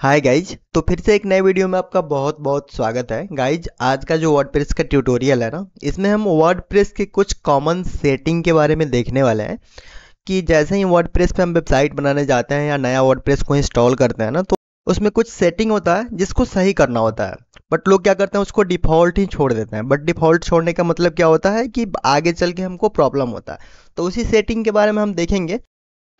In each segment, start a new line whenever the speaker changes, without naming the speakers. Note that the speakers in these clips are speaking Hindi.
Hi guys. तो फिर से एक नए वीडियो में आपका बहुत बहुत स्वागत है गाइज। आज का जो वर्डप्रेस का ट्यूटोरियल है ना, इसमें हम वर्डप्रेस के कुछ कॉमन सेटिंग के बारे में देखने वाले हैं कि जैसे ही वर्डप्रेस पे हम वेबसाइट बनाने जाते हैं या नया वर्डप्रेस को इंस्टॉल करते हैं ना, तो उसमें कुछ सेटिंग होता है जिसको सही करना होता है। बट लोग क्या करते हैं, उसको डिफ़ॉल्ट ही छोड़ देते हैं। बट डिफ़ॉल्ट छोड़ने का मतलब क्या होता है कि आगे चल के हमको प्रॉब्लम होता है। तो उसी सेटिंग के बारे में हम देखेंगे।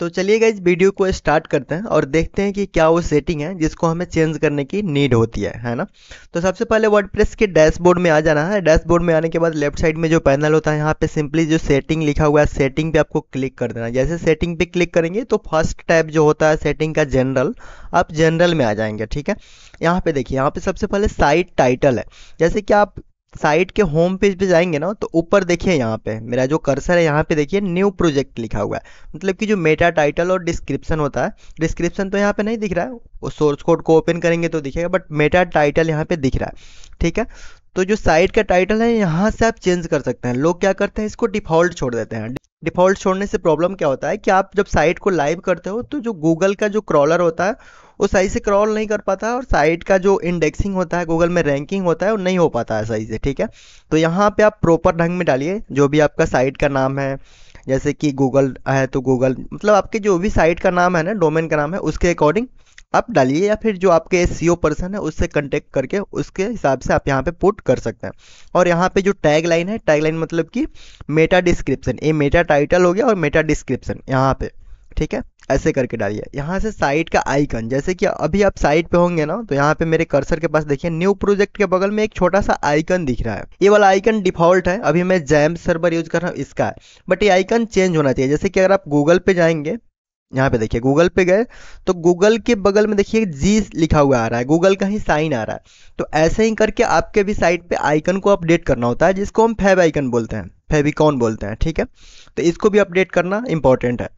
तो चलिए गाइज, वीडियो को स्टार्ट करते हैं और देखते हैं कि क्या वो सेटिंग है जिसको हमें चेंज करने की नीड होती है ना। तो सबसे पहले वर्डप्रेस के डैशबोर्ड में आ जाना है। डैशबोर्ड में आने के बाद लेफ्ट साइड में जो पैनल होता है, यहाँ पे सिंपली जो सेटिंग लिखा हुआ है, सेटिंग पे आपको क्लिक कर देना है। जैसे सेटिंग पे क्लिक करेंगे तो फर्स्ट टैब जो होता है सेटिंग का जनरल, आप जनरल में आ जाएंगे। ठीक है, यहाँ पे देखिए, यहाँ पे सबसे पहले साइट टाइटल है। जैसे कि आप साइट के होम पेज पे जाएंगे ना, तो ऊपर देखिए, यहाँ पे मेरा जो कर्सर है, यहाँ पे देखिए न्यू प्रोजेक्ट लिखा हुआ है। मतलब कि जो मेटा टाइटल और डिस्क्रिप्शन होता है, डिस्क्रिप्शन तो यहाँ पे नहीं दिख रहा है, वो सोर्स कोड को ओपन करेंगे तो दिखेगा, बट मेटा टाइटल यहाँ पे दिख रहा है। ठीक है, तो जो साइट का टाइटल है यहाँ से आप चेंज कर सकते हैं। लोग क्या करते हैं, इसको डिफॉल्ट छोड़ देते हैं। डिफॉल्ट छोड़ने से प्रॉब्लम क्या होता है कि आप जब साइट को लाइव करते हो तो जो गूगल का जो क्रॉलर होता है वो सही से क्रॉल नहीं कर पाता है, और साइट का जो इंडेक्सिंग होता है, गूगल में रैंकिंग होता है, वो नहीं हो पाता है सही से। ठीक है, तो यहाँ पे आप प्रॉपर ढंग में डालिए जो भी आपका साइट का नाम है। जैसे कि गूगल है तो गूगल, मतलब आपके जो भी साइट का नाम है ना, डोमेन का नाम है, उसके अकॉर्डिंग आप डालिए, या फिर जो आपके एसईओ पर्सन है उससे कांटेक्ट करके उसके हिसाब से आप यहाँ पे पुट कर सकते हैं। और यहाँ पे जो टैग लाइन है, टैग लाइन मतलब कि मेटा डिस्क्रिप्शन, ये मेटा टाइटल हो गया और मेटा डिस्क्रिप्शन यहाँ पे। ठीक है, ऐसे करके डालिए। यहाँ से साइट का आइकन, जैसे कि अभी आप साइट पे होंगे ना, तो यहाँ पे मेरे कर्सर के पास देखिए न्यू प्रोजेक्ट के बगल में एक छोटा सा आइकन दिख रहा है। ये वाला आइकन डिफॉल्ट है, अभी मैं जैम सर्वर यूज कर रहा हूँ इसका है, बट ये आइकन चेंज होना चाहिए। जैसे कि अगर आप गूगल पे जाएंगे, यहाँ पे देखिए गूगल पे गए तो गूगल के बगल में देखिए जी लिखा हुआ आ रहा है, गूगल का ही साइन आ रहा है। तो ऐसे ही करके आपके भी साइट पे आइकन को अपडेट करना होता है, जिसको हम फेब आइकन बोलते हैं, फेविकॉन बोलते हैं। ठीक है, तो इसको भी अपडेट करना इंपॉर्टेंट है।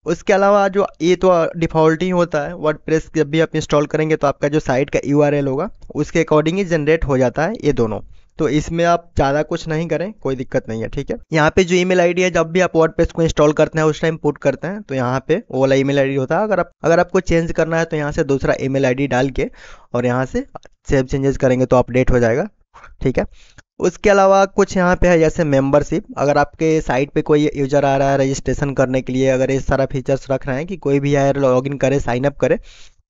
उसके अलावा जो ये तो डिफ़ॉल्ट ही होता है, वर्डप्रेस जब भी आप इंस्टॉल करेंगे तो आपका जो साइट का यूआरएल होगा उसके अकॉर्डिंग ही जनरेट हो जाता है ये दोनों। तो इसमें आप ज़्यादा कुछ नहीं करें, कोई दिक्कत नहीं है। ठीक है, यहाँ पे जो ईमेल आईडी है, जब भी आप वर्डप्रेस को इंस्टॉल करते हैं उस टाइम पुट करते हैं, तो यहाँ पे वो वाला ईमेल आईडी होता है। अगर आपको चेंज करना है तो यहाँ से दूसरा ईमेल आईडी डाल के और यहाँ से सेव चेंजेस करेंगे तो अपडेट हो जाएगा। ठीक है, उसके अलावा कुछ यहाँ पे है जैसे मेंबरशिप। अगर आपके साइट पे कोई यूजर आ रहा है रजिस्ट्रेशन करने के लिए, अगर ये सारा फीचर्स रख रहे हैं कि कोई भी आए लॉगिन करे, साइन अप करे,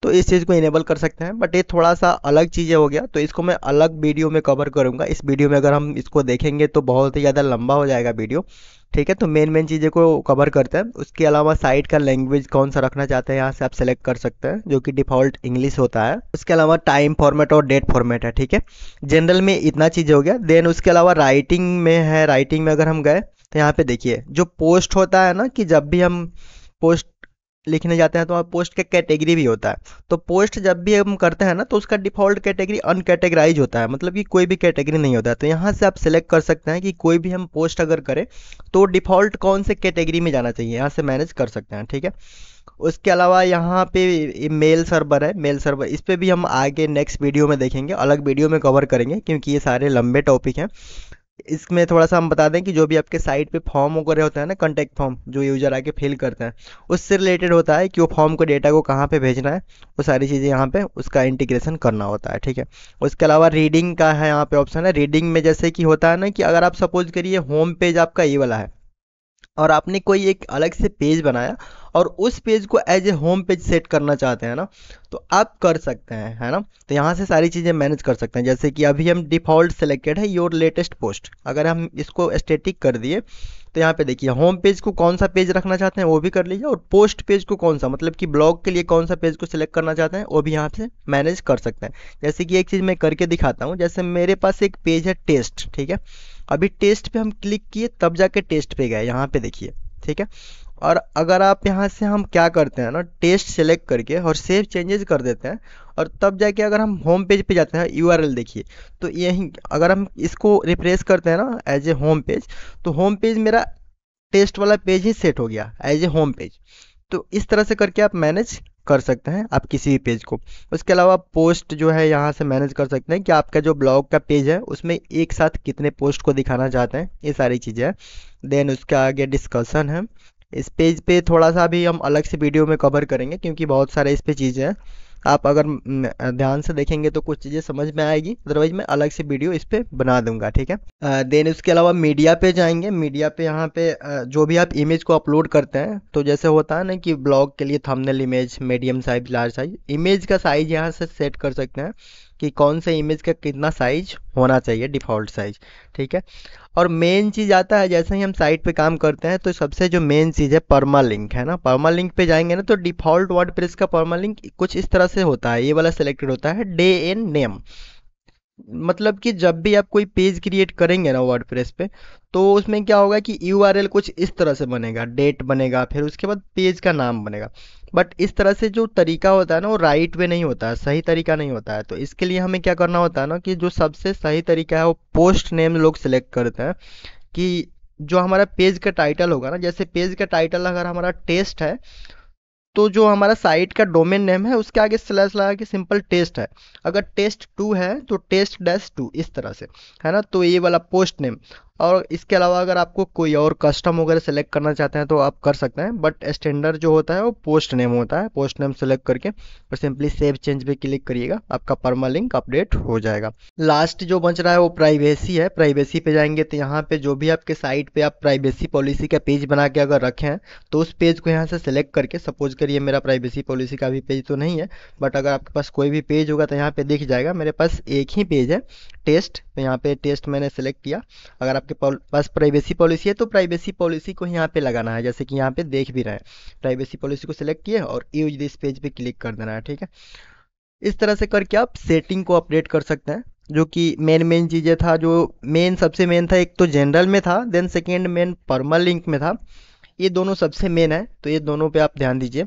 तो इस चीज़ को इनेबल कर सकते हैं। बट ये थोड़ा सा अलग चीज़ें हो गया, तो इसको मैं अलग वीडियो में कवर करूँगा। इस वीडियो में अगर हम इसको देखेंगे तो बहुत ही ज़्यादा लंबा हो जाएगा वीडियो। ठीक है, तो मेन मेन चीज़ें को कवर करते हैं। उसके अलावा साइट का लैंग्वेज कौन सा रखना चाहते हैं, यहाँ से आप सेलेक्ट कर सकते हैं, जो कि डिफ़ॉल्ट इंग्लिश होता है। उसके अलावा टाइम फॉर्मेट और डेट फॉर्मेट है। ठीक है, जनरल में इतना चीज़ें हो गया। देन उसके अलावा राइटिंग में है, राइटिंग में अगर हम गए तो यहाँ पे देखिए जो पोस्ट होता है ना, कि जब भी हम पोस्ट लिखने जाते हैं तो वहाँ पोस्ट का कैटेगरी भी होता है। तो पोस्ट जब भी हम करते हैं ना, तो उसका डिफ़ॉल्ट कैटेगरी अनकैटेगराइज होता है, मतलब कि कोई भी कैटेगरी नहीं होता है। तो यहाँ से आप सेलेक्ट कर सकते हैं कि कोई भी हम पोस्ट अगर करें तो डिफ़ॉल्ट कौन से कैटेगरी में जाना चाहिए, यहाँ से मैनेज कर सकते हैं। ठीक है, उसके अलावा यहाँ पे मेल सर्वर है, मेल सर्वर, इस पे भी हम आगे नेक्स्ट वीडियो में देखेंगे, अलग वीडियो में कवर करेंगे, क्योंकि ये सारे लंबे टॉपिक हैं। इसमें थोड़ा सा हम बता दें कि जो भी आपके साइट पे फॉर्म वगैरह होता है ना, कॉन्टैक्ट फॉर्म जो यूजर आके फिल करते हैं, उससे रिलेटेड होता है कि वो फॉर्म को, डेटा को कहाँ पे भेजना है, वो सारी चीज़ें यहाँ पे उसका इंटीग्रेशन करना होता है। ठीक है, उसके अलावा रीडिंग का है, यहाँ पे ऑप्शन है रीडिंग में। जैसे कि होता है ना कि अगर आप सपोज करिए होम पेज आपका ये वाला है और आपने कोई एक अलग से पेज बनाया और उस पेज को as a home page set करना चाहते हैं ना, तो आप कर सकते हैं, है ना। तो यहाँ से सारी चीज़ें मैनेज कर सकते हैं। जैसे कि अभी हम डिफ़ॉल्ट सेलेक्टेड है योर लेटेस्ट पोस्ट, अगर हम इसको स्टैटिक कर दिए तो यहाँ पे देखिए होम पेज को कौन सा पेज रखना चाहते हैं वो भी कर लीजिए, और पोस्ट पेज को कौन सा, मतलब कि ब्लॉग के लिए कौन सा पेज को सिलेक्ट करना चाहते हैं वो भी यहाँ से मैनेज कर सकते हैं। जैसे कि एक चीज़ मैं करके दिखाता हूँ। जैसे मेरे पास एक पेज है टेस्ट, ठीक है, अभी टेस्ट पे हम क्लिक किए तब जाके टेस्ट पे गए, यहाँ पे देखिए। ठीक है, और अगर आप यहाँ से हम क्या करते हैं ना, टेस्ट सेलेक्ट करके और सेव चेंजेस कर देते हैं, और तब जाके अगर हम होम पेज पे जाते हैं, यूआरएल देखिए, तो यही अगर हम इसको रिफ्रेश करते हैं ना एज ए होम पेज, तो होम पेज मेरा टेस्ट वाला पेज ही सेट हो गया एज ए होम पेज। तो इस तरह से करके आप मैनेज कर सकते हैं आप किसी भी पेज को। उसके अलावा पोस्ट जो है यहाँ से मैनेज कर सकते हैं कि आपका जो ब्लॉग का पेज है उसमें एक साथ कितने पोस्ट को दिखाना चाहते हैं, ये सारी चीज़ें हैं। देन उसके आगे डिस्कशन है। इस पेज पे थोड़ा सा भी हम अलग से वीडियो में कवर करेंगे, क्योंकि बहुत सारे इस पे चीज़ें हैं। आप अगर ध्यान से देखेंगे तो कुछ चीज़ें समझ में आएगी, अदरवाइज मैं अलग से वीडियो इस पे बना दूंगा, ठीक है। देन उसके अलावा मीडिया पे जाएंगे। मीडिया पे यहाँ पे जो भी आप इमेज को अपलोड करते हैं, तो जैसे होता है ना कि ब्लॉग के लिए thumbnail image, medium size, large size, image का साइज यहाँ से सेट कर सकते हैं कि कौन से इमेज का कितना साइज होना चाहिए, डिफ़ॉल्ट साइज, ठीक है। और मेन चीज़ आता है, जैसे ही हम साइट पे काम करते हैं तो सबसे जो मेन चीज़ है पर्मा लिंक है ना। पर्मा लिंक पे जाएंगे ना तो डिफ़ॉल्ट वर्डप्रेस का पर्मा लिंक कुछ इस तरह से होता है, ये वाला सिलेक्टेड होता है, डे एंड नेम। मतलब कि जब भी आप कोई पेज क्रिएट करेंगे ना वर्डप्रेस पे, तो उसमें क्या होगा कि यूआरएल कुछ इस तरह से बनेगा, डेट बनेगा, फिर उसके बाद पेज का नाम बनेगा। बट इस तरह से जो तरीका होता है ना वो राइट वे नहीं होता है, सही तरीका नहीं होता है। तो इसके लिए हमें क्या करना होता है ना कि जो सबसे सही तरीका है वो पोस्ट नेम लोग सिलेक्ट करते हैं। कि जो हमारा पेज का टाइटल होगा ना, जैसे पेज का टाइटल अगर हमारा टेस्ट है, तो जो हमारा साइट का डोमेन नेम है उसके आगे स्लैश लगा के सिंपल टेस्ट है। अगर टेस्ट टू है तो टेस्ट डैश टू, इस तरह से, है ना। तो ये वाला पोस्ट नेम। और इसके अलावा अगर आपको कोई और कस्टम वगैरह सेलेक्ट करना चाहते हैं तो आप कर सकते हैं, बट स्टैंडर्ड जो होता है वो पोस्ट नेम होता है। पोस्ट नेम सेलेक्ट करके और सिंपली सेव चेंज पे क्लिक करिएगा, आपका पर्मा लिंक अपडेट हो जाएगा। लास्ट जो बच रहा है वो प्राइवेसी है। प्राइवेसी पे जाएंगे तो यहाँ पे जो भी आपके साइट पे आप प्राइवेसी पॉलिसी का पेज बना के अगर रखें हैं, तो उस पेज को यहाँ से सिलेक्ट करके, सपोज करिए मेरा प्राइवेसी पॉलिसी का भी पेज तो नहीं है, बट अगर आपके पास कोई भी पेज होगा तो यहाँ पे दिख जाएगा। मेरे पास एक ही पेज है, टेस्ट, तो यहाँ पे टेस्ट मैंने सेलेक्ट किया। अगर आपके पास प्राइवेसी पॉलिसी है तो प्राइवेसी पॉलिसी को यहाँ पे लगाना है, जैसे कि यहाँ पे देख भी रहे हैं। प्राइवेसी पॉलिसी को सिलेक्ट किए और यूज दिस पेज पे क्लिक कर देना है, ठीक है। इस तरह से करके आप सेटिंग को अपडेट कर सकते हैं। जो कि मेन चीज़ें था, जो मेन सबसे मेन था, एक तो जनरल में था, then second main permalink में था। ये दोनों सबसे मेन है, तो ये दोनों पे आप ध्यान दीजिए।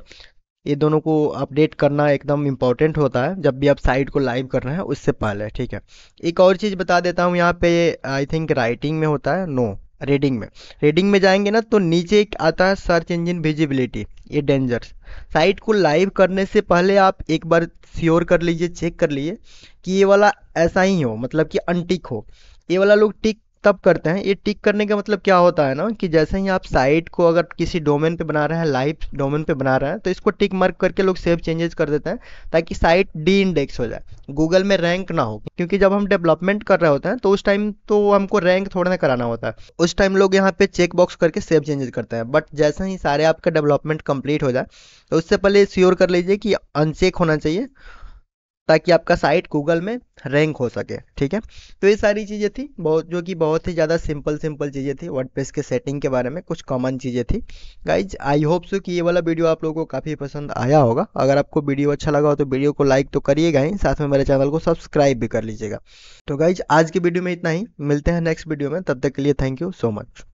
ये दोनों को अपडेट करना एकदम इम्पॉर्टेंट होता है जब भी आप साइट को लाइव कर रहे हैं उससे पहले, ठीक है। एक और चीज़ बता देता हूँ, यहाँ पे आई थिंक राइटिंग में होता है, नो, रीडिंग में। रीडिंग में जाएंगे ना तो नीचे एक आता है सर्च इंजन विजिबिलिटी, ये डेंजर। साइट को लाइव करने से पहले आप एक बार श्योर कर लीजिए, चेक कर लीजिए कि ये वाला ऐसा ही हो, मतलब कि अनटिक हो। ये वाला लोग टिक तब करते हैं। ये टिक करने का मतलब क्या होता है ना कि जैसे ही आप साइट को अगर किसी डोमेन पे बना रहे हैं, लाइव डोमेन पे बना रहे हैं, तो इसको टिक मार्क करके लोग सेव चेंजेस कर देते हैं ताकि साइट डी इंडेक्स हो जाए, गूगल में रैंक ना हो। क्योंकि जब हम डेवलपमेंट कर रहे होते हैं तो उस टाइम तो हमको रैंक थोड़ा ना कराना होता है, उस टाइम लोग यहाँ पे चेक बॉक्स करके सेव चेंजेस करते हैं। बट जैसे ही सारे आपका डेवलपमेंट कंप्लीट हो जाए तो उससे पहले श्योर कर लीजिए कि अनचेक होना चाहिए, ताकि आपका साइट गूगल में रैंक हो सके, ठीक है। तो ये सारी चीज़ें थी बहुत, जो कि बहुत ही ज़्यादा सिंपल सिंपल चीज़ें थी वर्डप्रेस के सेटिंग के बारे में, कुछ कॉमन चीज़ें थी। गाइज आई होप सो कि ये वाला वीडियो आप लोगों को काफ़ी पसंद आया होगा। अगर आपको वीडियो अच्छा लगा हो तो वीडियो को लाइक तो करिएगा ही, साथ में मेरे चैनल को सब्सक्राइब भी कर लीजिएगा। तो गाइज आज की वीडियो में इतना ही, मिलते हैं नेक्स्ट वीडियो में, तब तक के लिए थैंक यू सो मच।